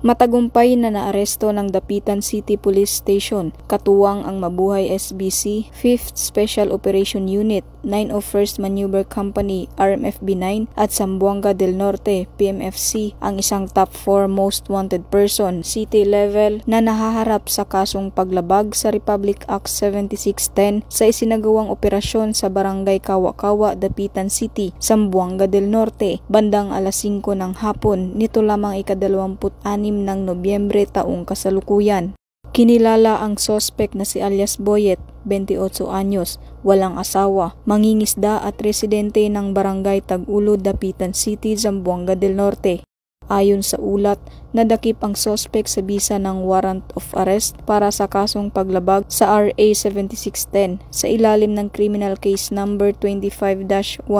Matagumpay na naaresto ng Dapitan City Police Station, katuwang ang Mabuhay SBC, 5th Special Operation Unit, 901st Maneuver Company, RMFB-9 at Zamboanga del Norte, PMFC, ang isang top 4 most wanted person, city level, na nahaharap sa kasong paglabag sa Republic Act 7610 sa isinagawang operasyon sa Barangay Kawa-Kawa, Dapitan City, Zamboanga del Norte, bandang alas 5 ng hapon, nito lamang ika-26 ng Nobyembre taong kasalukuyan. Kinilala ang sospek na si alias Boyet, 28 anyos, walang asawa, mangingisda at residente ng Barangay Tag-Ulod, Dapitan City, Zamboanga del Norte. Ayon sa ulat, nadakip ang sospek sa bisa ng warrant of arrest para sa kasong paglabag sa RA 7610 sa ilalim ng criminal case number 25-147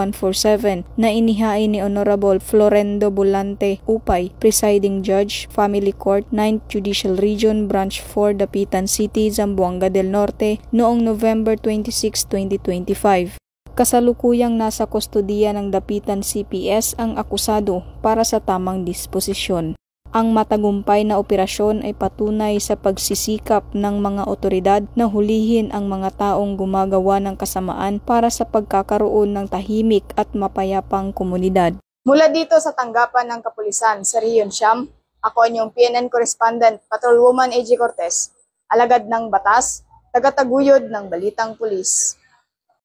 na inihain ni Honorable Florendo Bolante Upay, Presiding Judge, Family Court, 9th Judicial Region, Branch 4, Dapitan City, Zamboanga del Norte noong November 26, 2025. Kasalukuyang nasa kustodiya ng Dapitan CPS ang akusado para sa tamang disposisyon. Ang matagumpay na operasyon ay patunay sa pagsisikap ng mga otoridad na hulihin ang mga taong gumagawa ng kasamaan para sa pagkakaroon ng tahimik at mapayapang komunidad. Mula dito sa tanggapan ng kapulisan sa Rion Siam, ako inyong PNN Correspondent, Patrolwoman AG Cortez, alagad ng batas, tagataguyod ng Balitang Pulis.